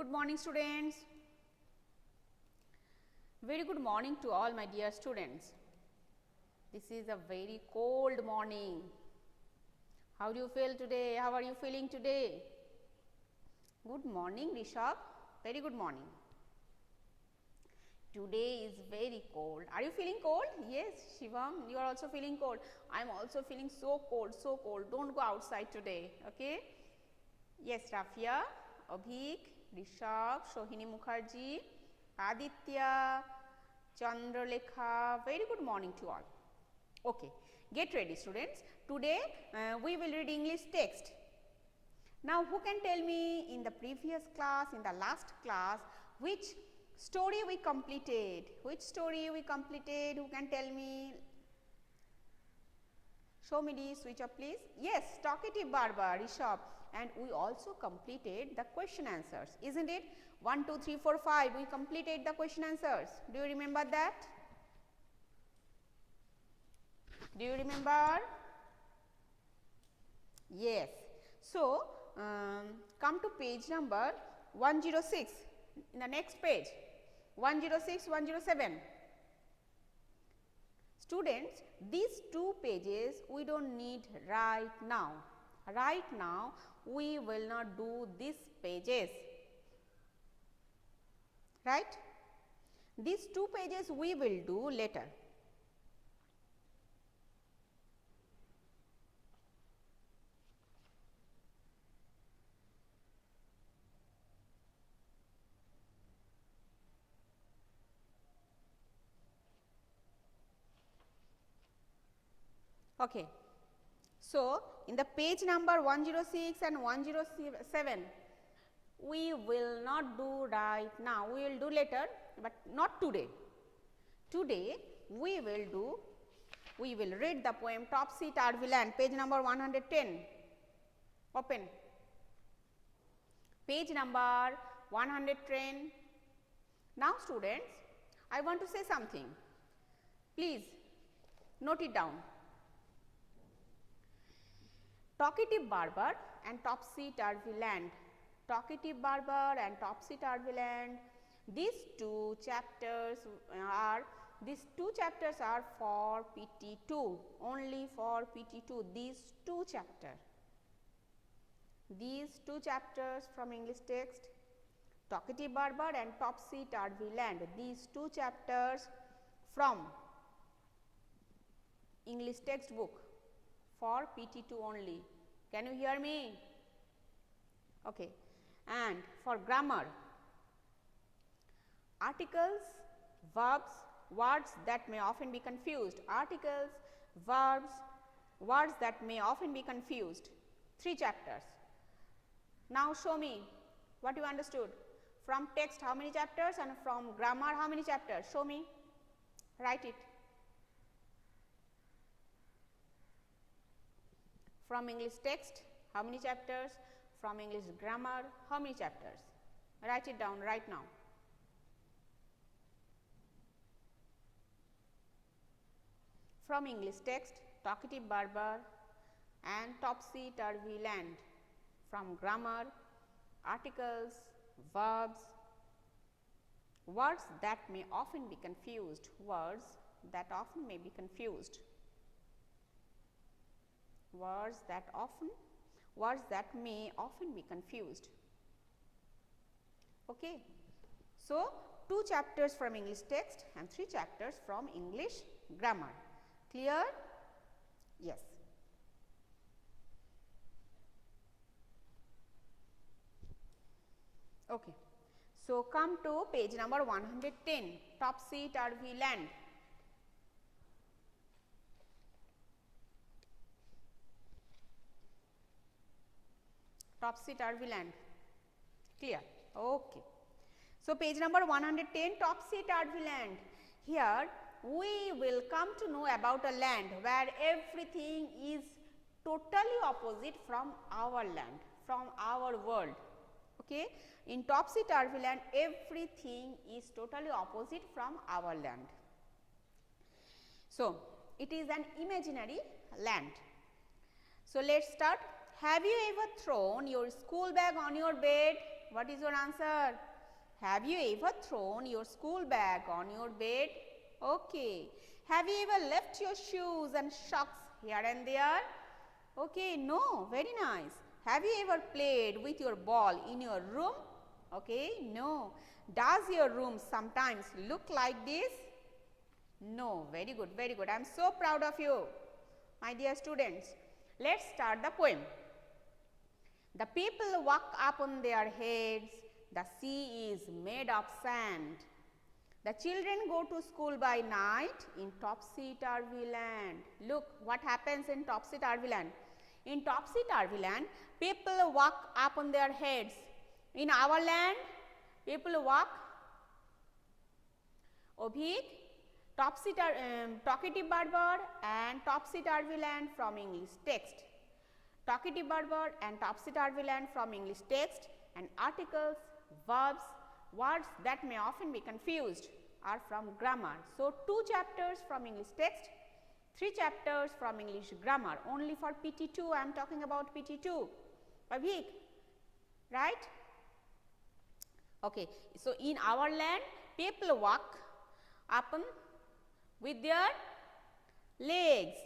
Good morning, students. Very good morning to all my dear students. This is a very cold morning. How do you feel today? How are you feeling today? Good morning, Rishabh. Very good morning. Today is very cold. Are you feeling cold? Yes, Shivam, you are also feeling cold. I am also feeling so cold, so cold. Don't go outside today, okay? Yes, Rafia, Abhik, Rishabh, Shohini Mukherjee, Aditya, Chandralekha. Very good morning to all. Okay, get ready, students. Today we will read English text. Now, who can tell me in the previous class, in the last class, which story we completed? Which story we completed? Who can tell me? Show me the switch up, please. Yes, talkative barber, Rishabh. And we also completed the question answers, isn't it? 1, 2, 3, 4, 5. We completed the question answers. Do you remember that? Do you remember? Yes. So, come to page number 106. In the next page, 106, 107. Students, these two pages we don't need right now. Right now, we will not do these pages. Right? These two pages we will do later. Okay. So, in the page number 106 and 107, we will not do right now, we will do later, but not today. Today, we will read the poem Topsy Turvy Land, page number 110. Open. Page number 110. Now, students, I want to say something. Please note it down. Talkative barber and Topsy Turvy Land. Talkative barber and Topsy Turvy Land. These two chapters are for PT2, only for PT2. These two chapters from English text, Talkative barber and Topsy Turvy Land. These two chapters from English textbook for PT2 only. Can you hear me? Okay. And for grammar, articles, verbs, words that may often be confused. Articles, verbs, words that may often be confused. 3 chapters. Now, show me what you understood. From text, how many chapters, and from grammar, how many chapters? Show me. Write it. From English text, how many chapters? From English grammar, how many chapters? Write it down right now. From English text, Talkative barber and Topsy Turvy Land. From grammar, articles, verbs, words that may often be confused. Words that often may be confused. Words that may often be confused. Okay. So, 2 chapters from English text and 3 chapters from English grammar. Clear? Yes. Okay. So, come to page number 110, Topsy Turvy Land. Topsy Turvy Land. Clear? Okay. So, page number 110, Topsy Turvy Land. Here we will come to know about a land where everything is totally opposite from our land, from our world. Okay. In Topsy Turvy Land, everything is totally opposite from our land. So, it is an imaginary land. So, let us start. Have you ever thrown your school bag on your bed? What is your answer? Have you ever thrown your school bag on your bed? Okay. Have you ever left your shoes and socks here and there? Okay, no, very nice. Have you ever played with your ball in your room? Okay, no. Does your room sometimes look like this? No, very good, very good. I am so proud of you, my dear students. Let's start the poem. The people walk upon their heads, the sea is made of sand. The children go to school by night in topsy-turvy land. Look what happens in topsy-turvy land. In topsy-turvy land, people walk upon their heads. In our land, people walk Obhik, talkative Berber and topsy-turvy land from English text. Talkative Berber and topsy-turvy land from English text, and articles, verbs, words that may often be confused are from grammar. So, 2 chapters from English text, 3 chapters from English grammar. Only for PT2 I am talking about PT2. Abhik, right? Okay. So, in our land people walk upon with their legs.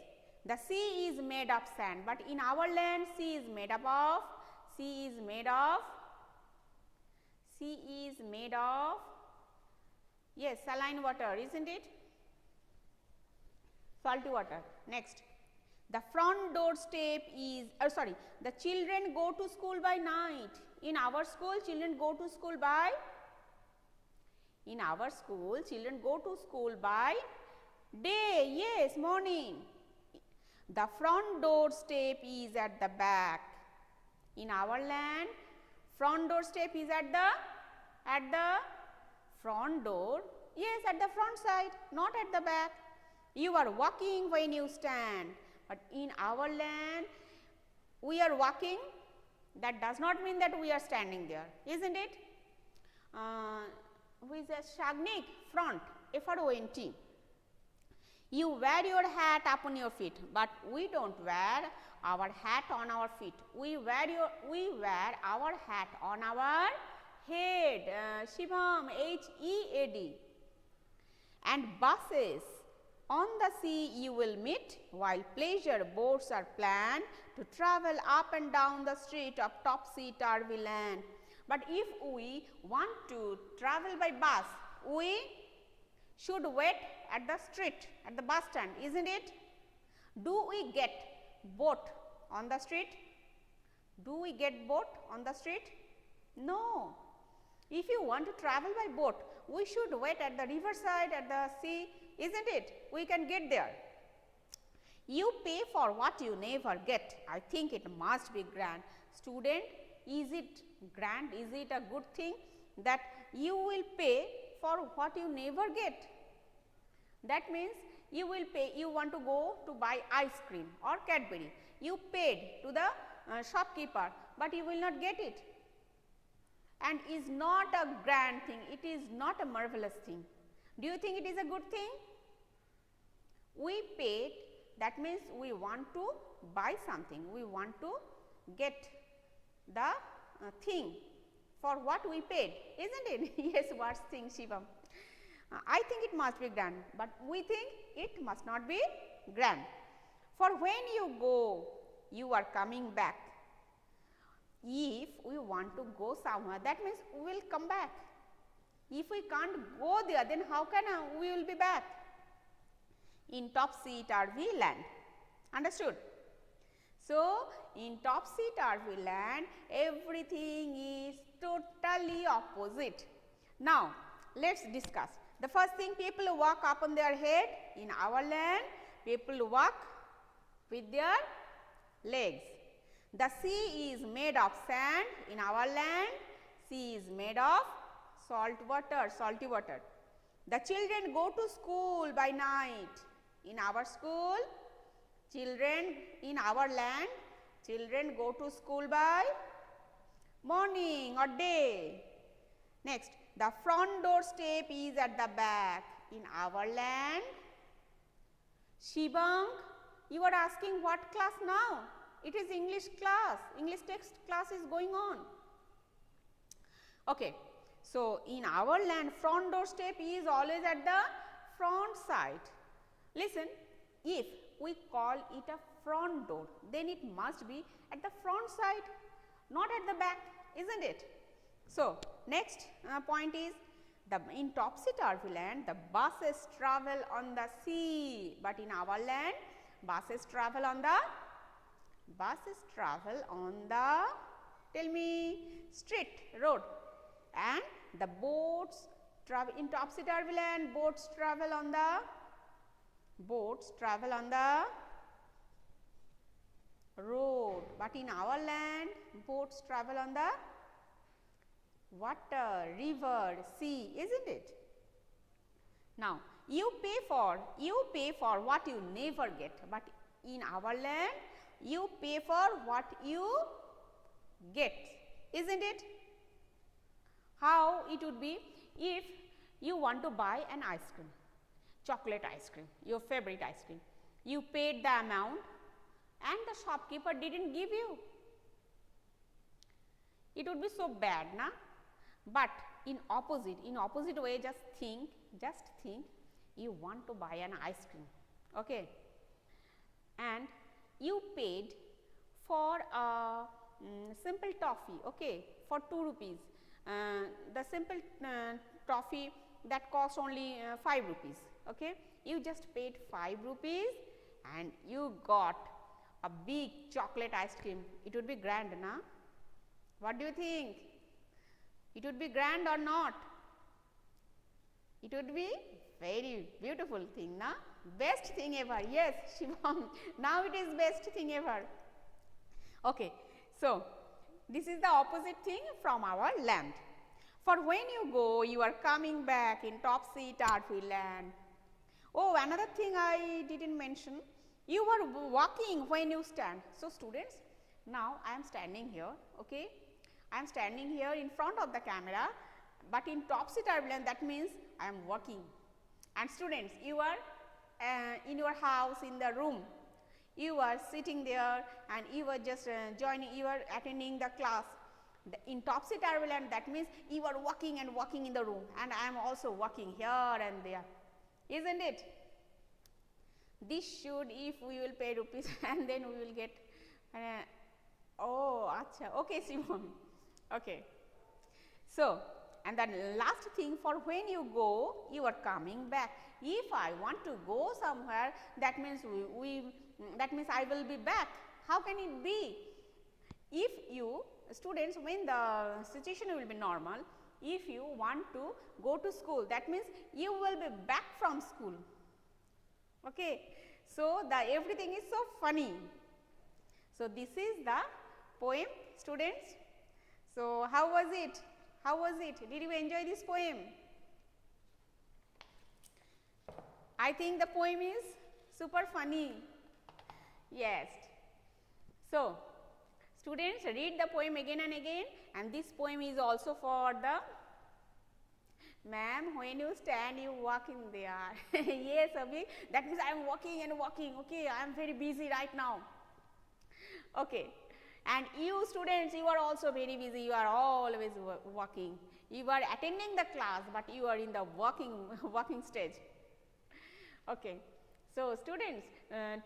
The sea is made of sand, but in our land sea is made of yes, saline water, isn't it? Salty water. Next, the front door step is the children go to school by night. In our school children go to school by day, yes, morning. The front door step is at the back. In our land, front door step is at the front door, yes, at the front side, not at the back. You are walking when you stand, but in our land, we are walking. That does not mean that we are standing there, isn't it? Who is a Shagnik? Front, F-R-O-N-T. You wear your hat upon your feet, but we don't wear our hat on our feet. We wear our hat on our head. Shivam, H-E-A-D. And buses on the sea you will meet, while pleasure boats are planned to travel up and down the street of topsy-turvy land. But if we want to travel by bus, we should wait at the street, at the bus stand, isn't it? Do we get boat on the street? No. If you want to travel by boat, we should wait at the riverside, at the sea, isn't it? We can get there. You pay for what you never get. I think it must be grand. Student, is it grand? Is it a good thing that you will pay for what you never get? That means you will pay, you want to go to buy ice cream or Cadbury. You paid to the shopkeeper, but you will not get it. And is not a grand thing, it is not a marvelous thing. Do you think it is a good thing? We paid, that means we want to buy something, we want to get the thing for what we paid, isn't it? Yes, worst thing, Shivam. I think it must be grand, but we think it must not be grand. For when you go, you are coming back. If we want to go somewhere, that means we will come back. If we can't go there, then how can we will be back? In topsy-turvy land. Understood? So, in topsy-turvy land, everything is totally opposite. Now, let us discuss. The first thing, people walk upon their head. In our land, people walk with their legs. The sea is made of sand. In our land, sea is made of salty water. The children go to school by night. In our school, in our land, children go to school by morning or day. Next, the front door step is at the back. In our land, Shivang, you are asking what class now? It is English class, English text class is going on. Okay. So, in our land, front door step is always at the front side. Listen, if we call it a front door, then it must be at the front side, not at the back, isn't it? So, next point is in topsy-turvy land, the buses travel on the sea, but in our land, buses travel on the tell me, street, road, and the boats travel in topsy-turvy land. Boats travel on the road, but in our land, boats travel on the water, river, sea, isn't it? Now, you pay for what you never get, but in our land, you pay for what you get, isn't it? How it would be if you want to buy an ice cream, chocolate ice cream, your favorite ice cream. You paid the amount and the shopkeeper didn't give you. It would be so bad, na? But in opposite way, just think, you want to buy an ice cream, okay, and you paid for a simple toffee, okay, for 2 rupees. The simple toffee that cost only 5 rupees, okay. You just paid 5 rupees and you got a big chocolate ice cream. It would be grand, na? What do you think? It would be grand or not? It would be very beautiful thing, na? Best thing ever. Yes, Shivam. Now it is best thing ever. Okay. So, this is the opposite thing from our land. For when you go, you are coming back in topsy-turvy land. Oh, another thing I didn't mention. You are walking when you stand. So, students, now I am standing here, okay. I am standing here in front of the camera, but in topsy-turvy land, that means I am walking. And students, you are in your house, in the room, you are sitting there and you are just you are attending the class. In topsy-turvy land, that means you are walking and walking in the room, and I am also walking here and there, isn't it? This should, if we will pay rupees and then we will get, oh, acha, okay, Simon, okay. So, and then last thing, for when you go, you are coming back. If I want to go somewhere, that means that means I will be back. How can it be? If you students, when the situation will be normal, if you want to go to school, that means you will be back from school. Okay. So, everything is so funny. So, this is the poem, students. So, how was it? How was it? Did you enjoy this poem? I think the poem is super funny. Yes. So, students, read the poem again and again, and this poem is also for the ma'am. When you stand, you walk in there. Yes, Abhi, that means I am walking and walking. Okay, I am very busy right now. Okay. And you students, you are also very busy, you are always walking. You are attending the class, but you are in the walking stage. Okay. So, students,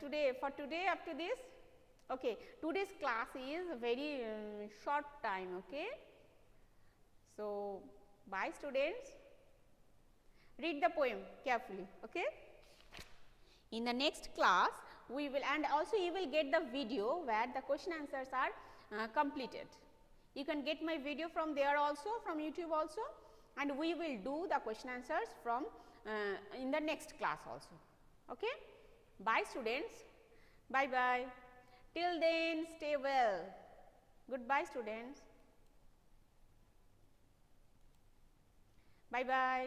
today after this, okay, today's class is very short time, okay. So, bye students, read the poem carefully, okay. In the next class, we will, and also you will get the video where the question answers are completed. You can get my video from there also, from YouTube also, and we will do the question answers from in the next class also. Okay. Bye students, bye bye. Till then, stay well. Goodbye students. Bye bye.